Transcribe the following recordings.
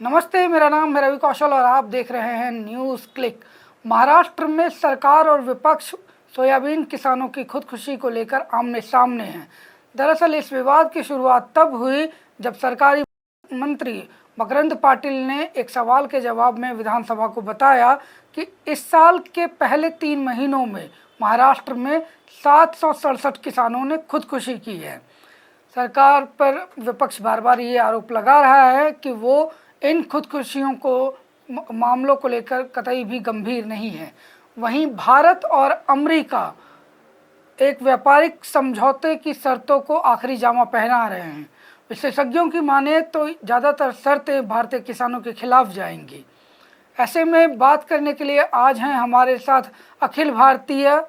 नमस्ते, मेरा नाम है रवि कौशल और आप देख रहे हैं न्यूज़ क्लिक। महाराष्ट्र में सरकार और विपक्ष सोयाबीन किसानों की खुदकुशी को लेकर आमने सामने हैं। दरअसल इस विवाद की शुरुआत तब हुई जब सरकारी मंत्री मकरंद पाटिल ने एक सवाल के जवाब में विधानसभा को बताया कि इस साल के पहले 3 महीनों में महाराष्ट्र में 767 किसानों ने खुदकुशी की है। सरकार पर विपक्ष बार बार ये आरोप लगा रहा है कि वो इन खुदकुशियों को मामलों को लेकर कतई भी गंभीर नहीं है। वहीं भारत और अमेरिका एक व्यापारिक समझौते की शर्तों को आखिरी जामा पहना रहे हैं। विशेषज्ञों की माने तो ज़्यादातर शर्तें भारतीय किसानों के खिलाफ जाएंगी। ऐसे में बात करने के लिए आज हैं हमारे साथ अखिल भारतीय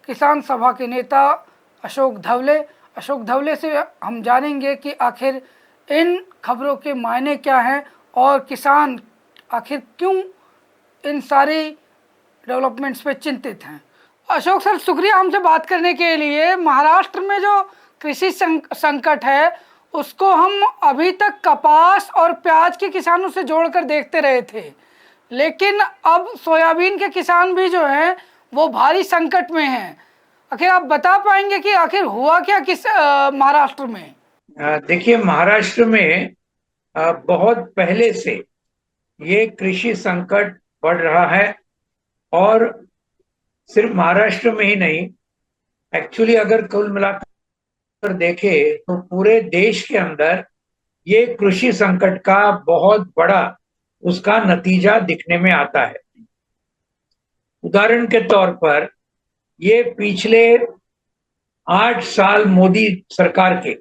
किसान सभा के नेता अशोक धवले। अशोक धवले से हम जानेंगे कि आखिर इन खबरों के मायने क्या हैं और किसान आखिर क्यों इन सारी डेवलपमेंट्स पे चिंतित हैं। अशोक सर, शुक्रिया हमसे बात करने के लिए। महाराष्ट्र में जो कृषि संकट है उसको हम अभी तक कपास और प्याज के किसानों से जोड़कर देखते रहे थे, लेकिन अब सोयाबीन के किसान भी जो हैं वो भारी संकट में हैं। आखिर आप बता पाएंगे कि आखिर हुआ क्या किस महाराष्ट्र में? देखिए, महाराष्ट्र में बहुत पहले से ये कृषि संकट बढ़ रहा है और सिर्फ महाराष्ट्र में ही नहीं, एक्चुअली अगर कुल मिलाकर देखें तो पूरे देश के अंदर ये कृषि संकट का बहुत बड़ा उसका नतीजा दिखने में आता है। उदाहरण के तौर पर ये पिछले 8 साल मोदी सरकार के,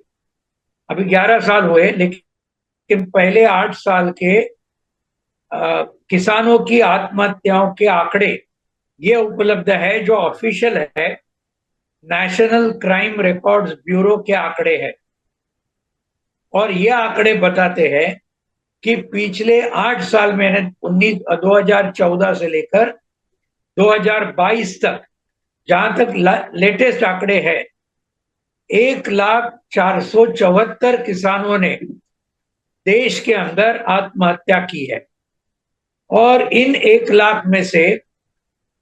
अभी 11 साल हुए, लेकिन पहले 8 साल के किसानों की आत्महत्याओं के आंकड़े ये उपलब्ध है, जो ऑफिशियल है, नेशनल क्राइम रिकॉर्ड्स ब्यूरो के आंकड़े हैं। और ये आंकड़े बताते हैं कि पिछले 8 साल में 2014 से लेकर 2022 तक, जहां तक लेटेस्ट आंकड़े हैं, 1,04,74 किसानों ने देश के अंदर आत्महत्या की है। और इन 1 लाख में से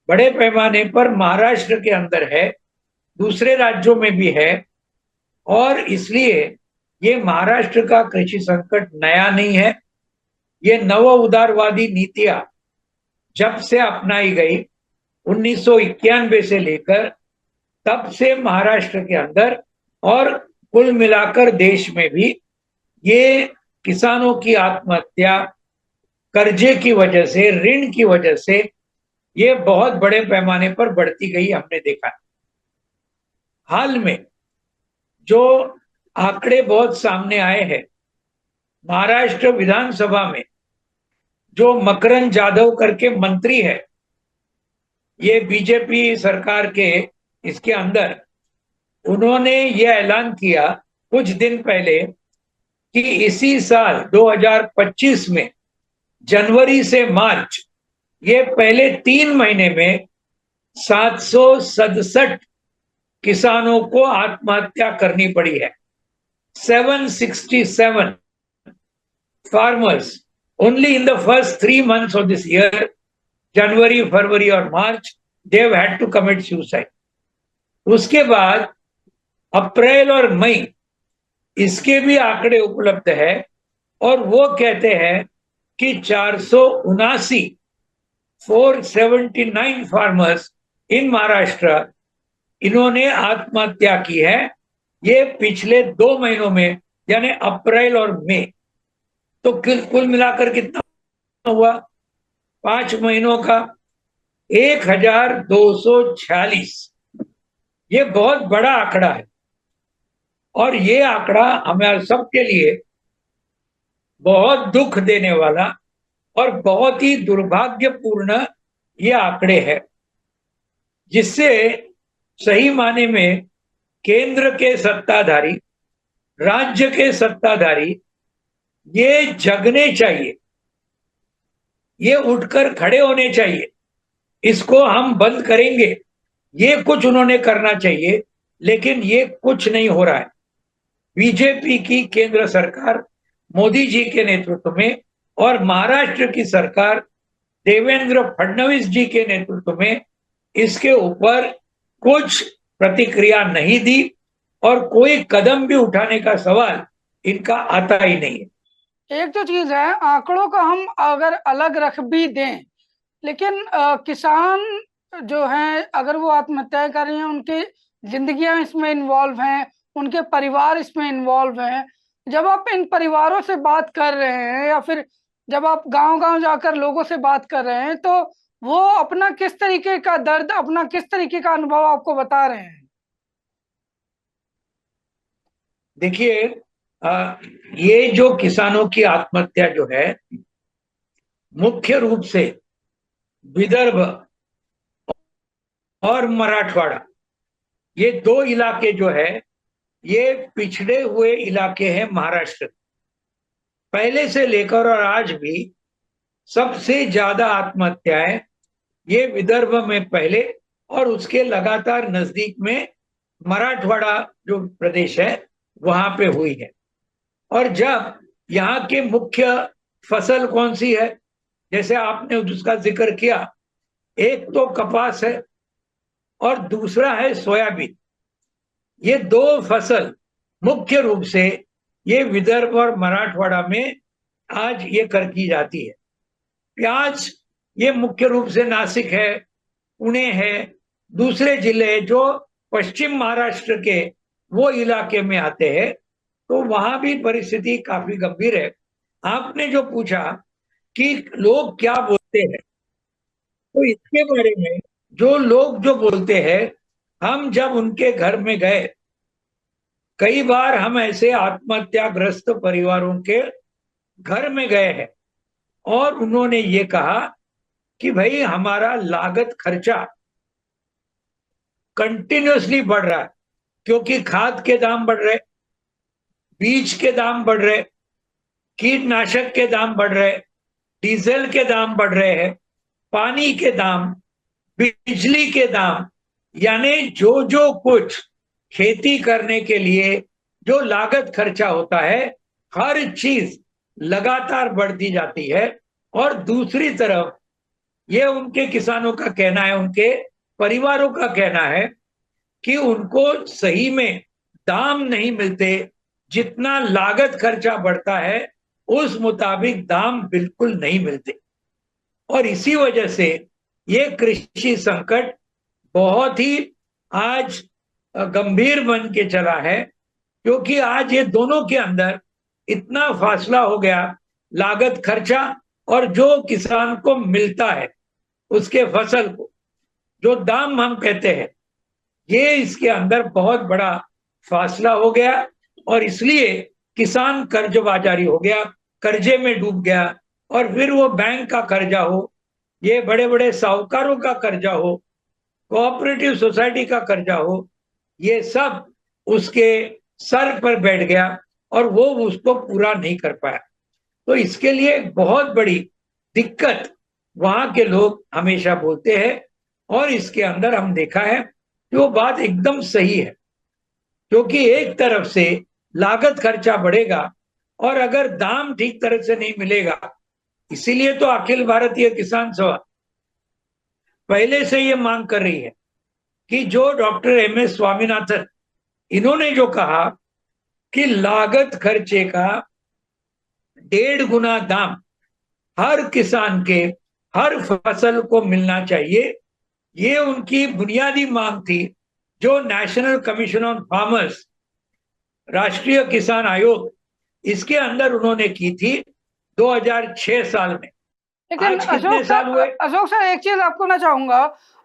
बड़े पैमाने पर महाराष्ट्र के अंदर है, दूसरे राज्यों में भी है। और इसलिए ये महाराष्ट्र का कृषि संकट नया नहीं है। ये नव उदारवादी नीतियां जब से अपनाई गई 1991 से लेकर, तब से महाराष्ट्र के अंदर और कुल मिलाकर देश में भी ये किसानों की आत्महत्या कर्जे की वजह से, ऋण की वजह से ये बहुत बड़े पैमाने पर बढ़ती गई, हमने देखा। हाल में जो आंकड़े बहुत सामने आए हैं, महाराष्ट्र विधानसभा में जो मकरंद जाधव करके मंत्री है, ये बीजेपी सरकार के इसके अंदर, उन्होंने ये ऐलान किया कुछ दिन पहले कि इसी साल 2025 में जनवरी से मार्च, ये पहले 3 महीने में 767 किसानों को आत्महत्या करनी पड़ी है। 767 farmers only in the first 3 months of this year, जनवरी, फरवरी और मार्च, they have had to commit suicide. उसके बाद अप्रैल और मई, इसके भी आंकड़े उपलब्ध है और वो कहते हैं कि 479 फार्मर्स इन महाराष्ट्र, इन्होंने आत्महत्या की है। ये पिछले 2 महीनों में, यानी अप्रैल और मई। तो कुल मिलाकर कितना हुआ 5 महीनों का? 1246। ये बहुत बड़ा आंकड़ा है और ये आंकड़ा हमारे सबके लिए बहुत दुख देने वाला और बहुत ही दुर्भाग्यपूर्ण ये आंकड़े हैं, जिससे सही माने में केंद्र के सत्ताधारी, राज्य के सत्ताधारी ये जगने चाहिए, ये उठकर खड़े होने चाहिए। इसको हम बंद करेंगे, ये कुछ उन्होंने करना चाहिए, लेकिन ये कुछ नहीं हो रहा है। बीजेपी की केंद्र सरकार मोदी जी के नेतृत्व में और महाराष्ट्र की सरकार देवेंद्र फडणवीस जी के नेतृत्व में इसके ऊपर कुछ प्रतिक्रिया नहीं दी और कोई कदम भी उठाने का सवाल इनका आता ही नहीं है। एक तो चीज है, आंकड़ों का हम अगर अलग रख भी दें, लेकिन किसान जो हैं अगर वो आत्महत्याएं कर रही हैं, उनकी जिंदगियां इसमें इन्वॉल्व हैं, उनके परिवार इसमें इन्वॉल्व हैं। जब आप इन परिवारों से बात कर रहे हैं या फिर जब आप गांव गांव जाकर लोगों से बात कर रहे हैं, तो वो अपना किस तरीके का दर्द, अपना किस तरीके का अनुभव आपको बता रहे हैं? देखिए, ये जो किसानों की आत्महत्या जो है, मुख्य रूप से विदर्भ और मराठवाड़ा, ये दो इलाके जो है, ये पिछड़े हुए इलाके हैं महाराष्ट्र। पहले से लेकर और आज भी सबसे ज्यादा आत्महत्याएं ये विदर्भ में पहले और उसके लगातार नजदीक में मराठवाड़ा जो प्रदेश है वहां पे हुई है। और जब यहाँ के मुख्य फसल कौन सी है, जैसे आपने उसका जिक्र किया, एक तो कपास है और दूसरा है सोयाबीन। ये दो फसल मुख्य रूप से ये विदर्भ और मराठवाड़ा में आज ये कर की जाती है। प्याज ये मुख्य रूप से नासिक है, पुणे है, दूसरे जिले जो पश्चिम महाराष्ट्र के वो इलाके में आते हैं, तो वहां भी परिस्थिति काफी गंभीर है। आपने जो पूछा कि लोग क्या बोलते हैं, तो इसके बारे में जो लोग जो बोलते हैं, हम जब उनके घर में गए, कई बार हम ऐसे आत्महत्याग्रस्त परिवारों के घर में गए हैं और उन्होंने ये कहा कि भाई हमारा लागत खर्चा कंटिन्यूअसली बढ़ रहा है, क्योंकि खाद के दाम बढ़ रहे, बीज के दाम बढ़ रहे, कीटनाशक के दाम बढ़ रहे, डीजल के दाम बढ़ रहे हैं, पानी के दाम, बिजली के दाम, यानी जो जो कुछ खेती करने के लिए जो लागत खर्चा होता है, हर चीज लगातार बढ़ती जाती है। और दूसरी तरफ ये उनके किसानों का कहना है, उनके परिवारों का कहना है कि उनको सही में दाम नहीं मिलते, जितना लागत खर्चा बढ़ता है उस मुताबिक दाम बिल्कुल नहीं मिलते। और इसी वजह से ये कृषि संकट बहुत ही आज गंभीर बन के चला है, क्योंकि आज ये दोनों के अंदर इतना फासला हो गया, लागत खर्चा और जो किसान को मिलता है उसके फसल को जो दाम हम कहते हैं, ये इसके अंदर बहुत बड़ा फासला हो गया। और इसलिए किसान कर्ज बाजारी हो गया, कर्जे में डूब गया। और फिर वो बैंक का कर्जा हो, ये बड़े बड़े साहूकारों का कर्जा हो, कोऑपरेटिव सोसाइटी का कर्जा हो, ये सब उसके सर पर बैठ गया और वो उसको पूरा नहीं कर पाया। तो इसके लिए बहुत बड़ी दिक्कत वहां के लोग हमेशा बोलते हैं। और इसके अंदर हम देखा है कि वो बात एकदम सही है, क्योंकि एक तरफ से लागत खर्चा बढ़ेगा और अगर दाम ठीक तरह से नहीं मिलेगा, इसीलिए तो अखिल भारतीय किसान सभा पहले से ये मांग कर रही है कि जो डॉक्टर एम.एस. स्वामीनाथन इन्होंने जो कहा कि लागत खर्चे का 1.5 गुना दाम हर किसान के हर फसल को मिलना चाहिए, ये उनकी बुनियादी मांग थी, जो नेशनल कमीशन ऑन फार्मर्स, राष्ट्रीय किसान आयोग, इसके अंदर उन्होंने की थी 2006 साल में। लेकिन आज कितने साल हुए? अशोक सर, एक चीज आपको ना चाहूंगा,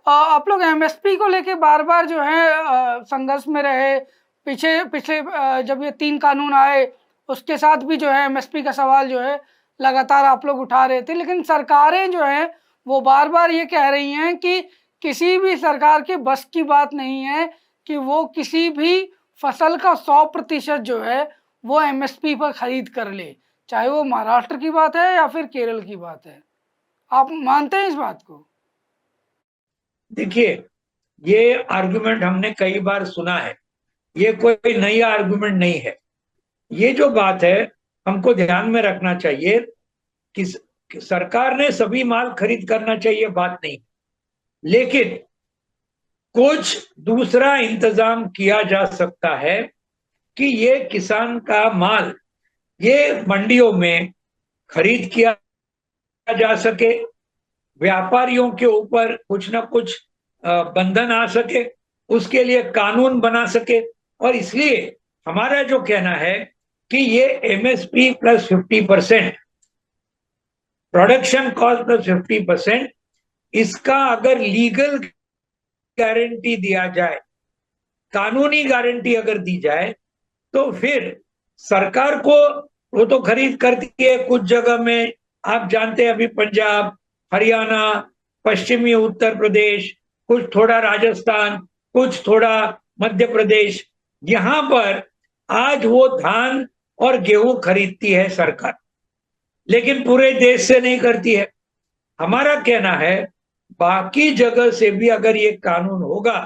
आप लोग एमएसपी को लेके बार बार जो है संघर्ष में रहे। पिछले जब ये 3 कानून आए, उसके साथ भी जो है एमएसपी का सवाल जो है लगातार आप लोग उठा रहे थे। लेकिन सरकारें जो है वो बार बार ये कह रही हैं कि किसी भी सरकार के बस की बात नहीं है कि वो किसी भी फसल का 100% जो है वो एमएसपी पर खरीद कर ले, चाहे वो महाराष्ट्र की बात है या फिर केरल की बात है। आप मानते हैं इस बात को? देखिए, ये आर्गुमेंट हमने कई बार सुना है, ये कोई नई आर्गुमेंट नहीं है। ये जो बात है हमको ध्यान में रखना चाहिए कि सरकार ने सभी माल खरीद करना चाहिए, बात नहीं, लेकिन कुछ दूसरा इंतजाम किया जा सकता है कि ये किसान का माल ये मंडियों में खरीद किया जा सके, व्यापारियों के ऊपर कुछ ना कुछ बंधन आ सके, उसके लिए कानून बना सके। और इसलिए हमारा जो कहना है कि ये MSP plus 50%, production cost plus 50%, इसका अगर लीगल गारंटी दिया जाए, कानूनी गारंटी अगर दी जाए, तो फिर सरकार को, वो तो खरीद करती है कुछ जगह में, आप जानते हैं अभी पंजाब, हरियाणा, पश्चिमी उत्तर प्रदेश, कुछ थोड़ा राजस्थान, कुछ थोड़ा मध्य प्रदेश, यहां पर आज वो धान और गेहूं खरीदती है सरकार, लेकिन पूरे देश से नहीं करती है। हमारा कहना है बाकी जगह से भी अगर ये कानून होगा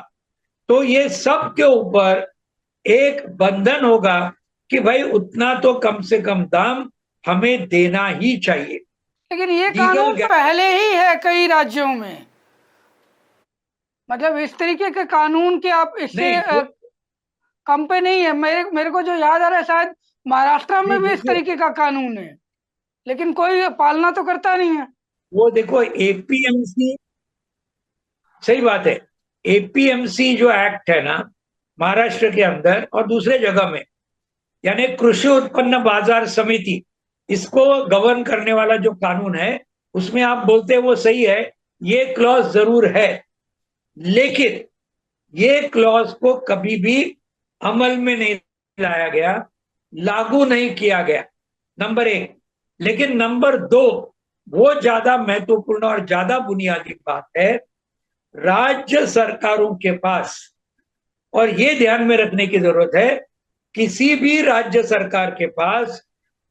तो ये सब के ऊपर एक बंधन होगा कि भाई उतना तो कम से कम दाम हमें देना ही चाहिए। लेकिन ये लीगल कानून पहले ही है कई राज्यों में, मतलब इस तरीके के कानून के आप इससे नहीं कम पे नहीं है। मेरे मेरे को जो याद आ रहा है, शायद महाराष्ट्र में भी इस देखिए, तरीके का कानून है, लेकिन कोई पालना तो करता नहीं है। वो देखो एपीएमसी, सही बात है, एपीएमसी जो एक्ट है ना महाराष्ट्र के अंदर और दूसरे जगह में, यानी कृषि उत्पन्न बाजार समिति, इसको गवर्न करने वाला जो कानून है, उसमें आप बोलते हैं वो सही है, ये क्लॉज जरूर है, लेकिन ये क्लॉज को कभी भी अमल में नहीं लाया गया, लागू नहीं किया गया, नंबर एक। लेकिन नंबर दो, वो ज्यादा महत्वपूर्ण और ज्यादा बुनियादी बात है, राज्य सरकारों के पास, और ये ध्यान में रखने की जरूरत है, किसी भी राज्य सरकार के पास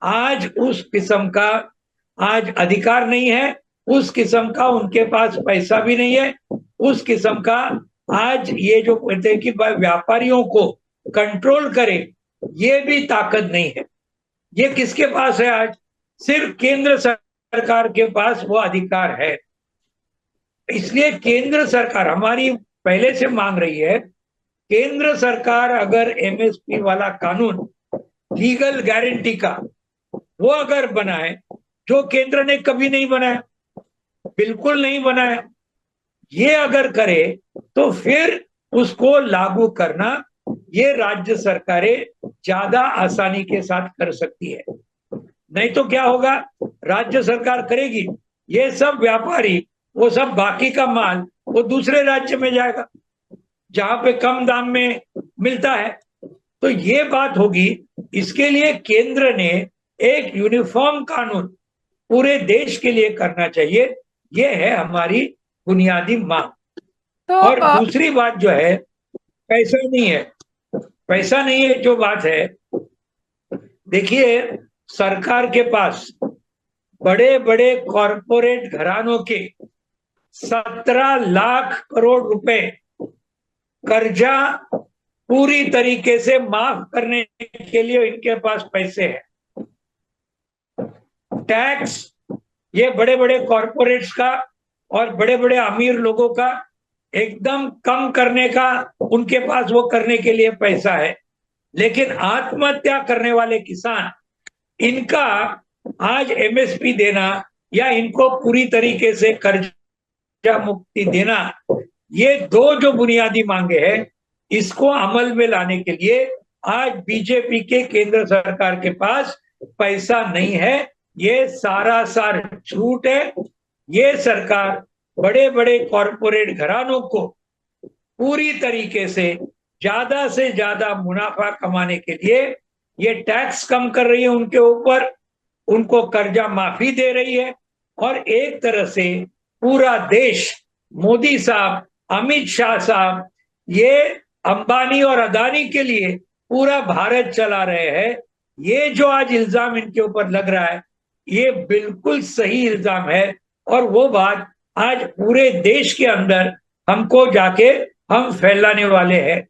आज उस किस्म का आज अधिकार नहीं है, उस किस्म का उनके पास पैसा भी नहीं है, उस किस्म का आज ये जो कहते हैं कि व्यापारियों को कंट्रोल करे, ये भी ताकत नहीं है। ये किसके पास है आज? सिर्फ केंद्र सरकार के पास वो अधिकार है। इसलिए केंद्र सरकार हमारी पहले से मांग रही है, केंद्र सरकार अगर एमएसपी वाला कानून लीगल गारंटी का वो अगर बनाए, जो केंद्र ने कभी नहीं बनाया, बिल्कुल नहीं बनाया, ये अगर करे तो फिर उसको लागू करना ये राज्य सरकारें ज्यादा आसानी के साथ कर सकती है। नहीं तो क्या होगा, राज्य सरकार करेगी, ये सब व्यापारी, वो सब बाकी का माल वो दूसरे राज्य में जाएगा जहां पे कम दाम में मिलता है। तो ये बात होगी। इसके लिए केंद्र ने एक यूनिफॉर्म कानून पूरे देश के लिए करना चाहिए, ये है हमारी बुनियादी मांग। तो और दूसरी बात जो है, पैसा नहीं है, पैसा नहीं है जो बात है, देखिए सरकार के पास बड़े बड़े कॉरपोरेट घरानों के 17 लाख करोड़ रुपए कर्जा पूरी तरीके से माफ करने के लिए इनके पास पैसे हैं। टैक्स ये बड़े बड़े कॉरपोरेट्स का और बड़े बड़े अमीर लोगों का एकदम कम करने का उनके पास वो करने के लिए पैसा है, लेकिन आत्महत्या करने वाले किसान, इनका आज एमएसपी देना या इनको पूरी तरीके से कर्जा मुक्ति देना, ये दो जो बुनियादी मांगे हैं, इसको अमल में लाने के लिए आज बीजेपी के केंद्र सरकार के पास पैसा नहीं है। ये सारा सार झूठ है। ये सरकार बड़े बड़े कॉरपोरेट घरानों को पूरी तरीके से ज्यादा मुनाफा कमाने के लिए ये टैक्स कम कर रही है उनके ऊपर, उनको कर्जा माफी दे रही है, और एक तरह से पूरा देश, मोदी साहब, अमित शाह साहब, ये अंबानी और अदानी के लिए पूरा भारत चला रहे हैं। ये जो आज इल्जाम इनके ऊपर लग रहा है, ये बिल्कुल सही इल्जाम है, और वो बात आज पूरे देश के अंदर हमको जाके हम फैलाने वाले हैं।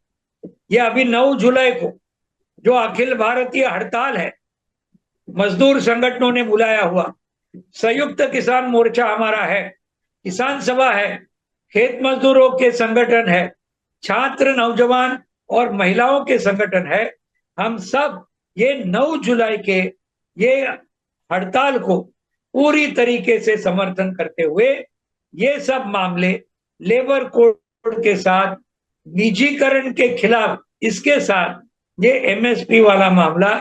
ये अभी 9 जुलाई को जो अखिल भारतीय हड़ताल है, मजदूर संगठनों ने बुलाया हुआ, संयुक्त किसान मोर्चा हमारा है, किसान सभा है, खेत मजदूरों के संगठन है, छात्र, नौजवान और महिलाओं के संगठन है। हम सब ये 9 जुलाई के ये हड़ताल को पूरी तरीके से समर्थन करते हुए ये सब मामले लेबर कोड के साथ, निजीकरण के खिलाफ, इसके साथ ये एमएसपी वाला मामला,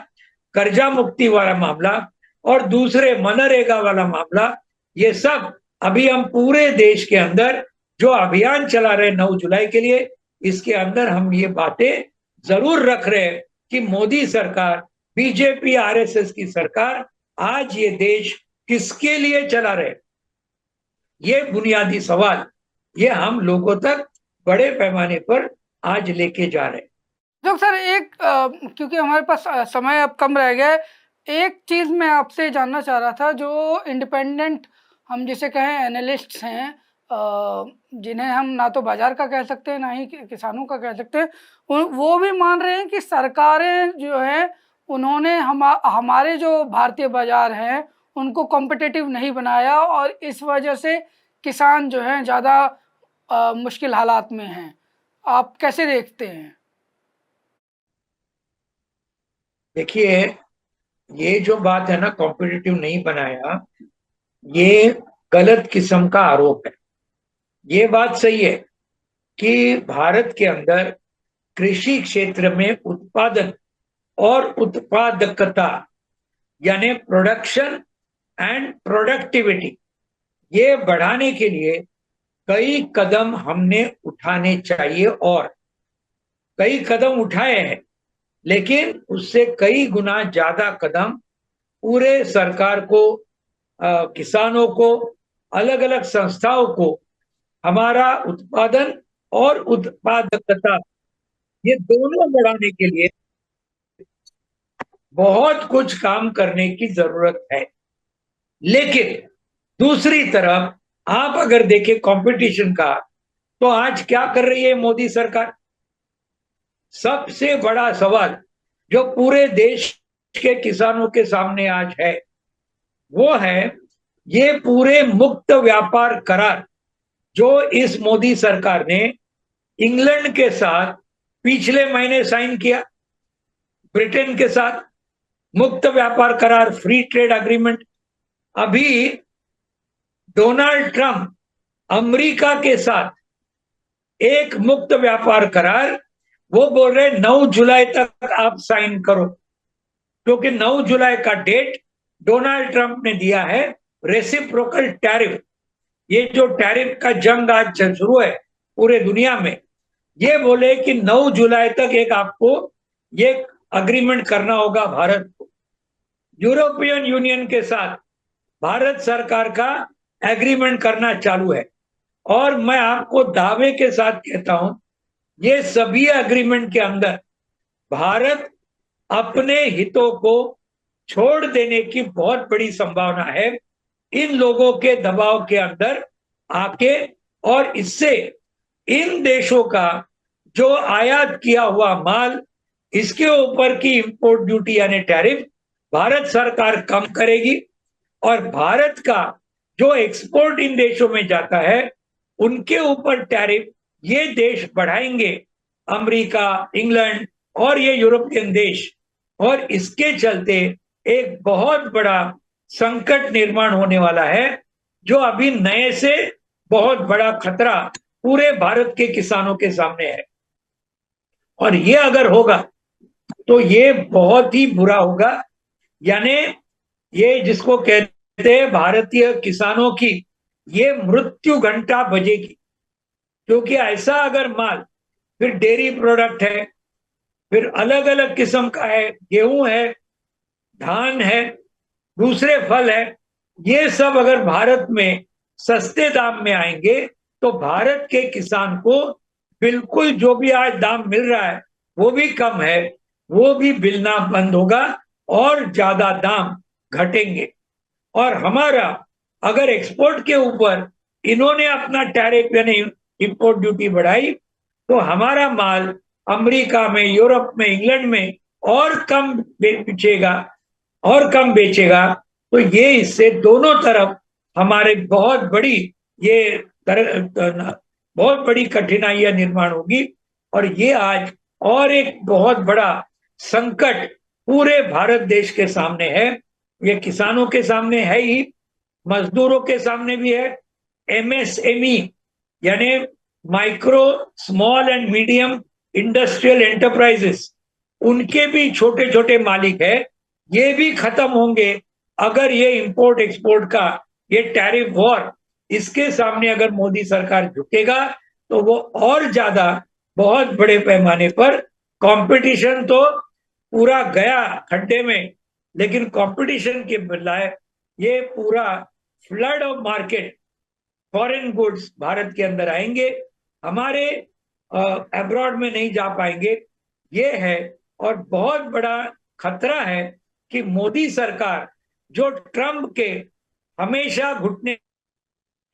कर्जा मुक्ति वाला मामला और दूसरे मनरेगा वाला मामला, ये सब अभी हम पूरे देश के अंदर जो अभियान चला रहे 9 जुलाई के लिए, इसके अंदर हम ये बातें जरूर रख रहे हैं कि मोदी सरकार, बीजेपी आरएसएस की सरकार आज ये देश किसके लिए चला रहे, ये बुनियादी सवाल ये हम लोगों तक बड़े पैमाने पर आज लेके जा रहे हैं। तो सर एक क्योंकि हमारे पास समय अब कम रह गया है, एक चीज़ मैं आपसे जानना चाह रहा था, जो इंडिपेंडेंट हम जिसे कहें एनालिस्ट्स हैं, जिन्हें हम ना तो बाजार का कह सकते हैं ना ही किसानों का कह सकते हैं, वो भी मान रहे हैं कि सरकारें जो है उन्होंने हमारे जो भारतीय बाजार हैं उनको कॉम्पिटिटिव नहीं बनाया और इस वजह से किसान जो हैं ज़्यादा मुश्किल हालात में हैं। आप कैसे देखते हैं? देखिए, ये जो बात है ना, कॉम्पिटिटिव नहीं बनाया, ये गलत किस्म का आरोप है। ये बात सही है कि भारत के अंदर कृषि क्षेत्र में उत्पादन और उत्पादकता यानी प्रोडक्शन एंड प्रोडक्टिविटी ये बढ़ाने के लिए कई कदम हमने उठाने चाहिए और कई कदम उठाए हैं, लेकिन उससे कई गुना ज्यादा कदम पूरे सरकार को, किसानों को, अलग अलग संस्थाओं को हमारा उत्पादन और उत्पादकता ये दोनों बढ़ाने के लिए बहुत कुछ काम करने की जरूरत है। लेकिन दूसरी तरफ आप अगर देखें कंपटीशन का, तो आज क्या कर रही है मोदी सरकार? सबसे बड़ा सवाल जो पूरे देश के किसानों के सामने आज है वो है ये पूरे मुक्त व्यापार करार जो इस मोदी सरकार ने इंग्लैंड के साथ पिछले महीने साइन किया, ब्रिटेन के साथ मुक्त व्यापार करार, फ्री ट्रेड एग्रीमेंट। अभी डोनाल्ड ट्रंप अमेरिका के साथ एक मुक्त व्यापार करार, वो बोल रहे 9 जुलाई तक आप साइन करो, क्योंकि 9 जुलाई का डेट डोनाल्ड ट्रंप ने दिया है रेसिप्रोकल टैरिफ। ये जो टैरिफ का जंग आज शुरू है पूरे दुनिया में, ये बोले कि 9 जुलाई तक एक आपको ये अग्रीमेंट करना होगा भारत को। यूरोपियन यूनियन के साथ भारत सरकार का एग्रीमेंट करना चालू है और मैं आपको दावे के साथ कहता हूं ये सभी एग्रीमेंट के अंदर भारत अपने हितों को छोड़ देने की बहुत बड़ी संभावना है इन लोगों के दबाव के अंदर आके, और इससे इन देशों का जो आयात किया हुआ माल, इसके ऊपर की इंपोर्ट ड्यूटी यानी टैरिफ भारत सरकार कम करेगी और भारत का जो एक्सपोर्ट इन देशों में जाता है उनके ऊपर टैरिफ ये देश बढ़ाएंगे, अमेरिका, इंग्लैंड और ये यूरोपियन देश। और इसके चलते एक बहुत बड़ा संकट निर्माण होने वाला है जो अभी नए से बहुत बड़ा खतरा पूरे भारत के किसानों के सामने है। और ये अगर होगा तो ये बहुत ही बुरा होगा, यानी ये जिसको कहते हैं भारतीय किसानों की ये मृत्यु घंटा बजेगी। क्योंकि ऐसा अगर माल, फिर डेयरी प्रोडक्ट है, फिर अलग अलग किस्म का है, गेहूं है, धान है, दूसरे फल है, ये सब अगर भारत में सस्ते दाम में आएंगे तो भारत के किसान को बिल्कुल जो भी आज दाम मिल रहा है वो भी कम है, वो भी मिलना बंद होगा और ज्यादा दाम घटेंगे। और हमारा अगर एक्सपोर्ट के ऊपर इन्होंने अपना टैरिफ यानी इंपोर्ट ड्यूटी बढ़ाई तो हमारा माल अमेरिका में, यूरोप में, इंग्लैंड में और कम बेचेगा, तो ये इससे दोनों तरफ हमारे बहुत बड़ी कठिनाइयां निर्माण होगी। और ये आज और एक बहुत बड़ा संकट पूरे भारत देश के सामने है। ये किसानों के सामने है ही, मजदूरों के सामने भी है, एमएसएमई यानी micro small and medium industrial enterprises, उनके भी छोटे छोटे मालिक है, ये भी खत्म होंगे अगर ये इंपोर्ट एक्सपोर्ट का ये टैरिफ वॉर, इसके सामने अगर मोदी सरकार झुकेगा तो वो और ज्यादा बहुत बड़े पैमाने पर कंपटीशन तो पूरा गया खड्डे में, लेकिन कंपटीशन के बजाय ये पूरा flood of market foreign goods Bharat के अंदर आएंगे, हमारे अब्रॉड में नहीं जा पाएंगे। ये है और बहुत बड़ा खतरा है कि मोदी सरकार जो ट्रम्प के हमेशा घुटने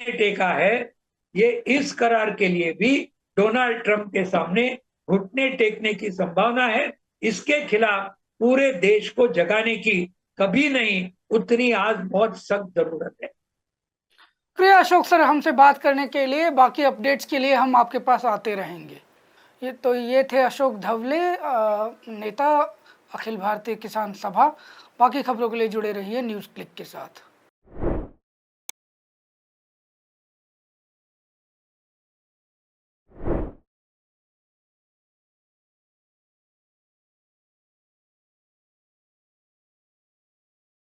टेका है, ये इस करार के लिए भी डोनाल्ड ट्रम्प के सामने घुटने टेकने की संभावना है। इसके खिलाफ पूरे देश को जगाने की कभी नहीं उतनी आज बहुत सख्त जरूरत है। प्रिय अशोक सर, हमसे बात करने के लिए, बाकी अपडेट्स के लिए हम आपके पास आते रहेंगे। ये थे अशोक धवले, नेता अखिल भारतीय किसान सभा। बाकी खबरों के लिए जुड़े रहिए न्यूज़ क्लिक के साथ।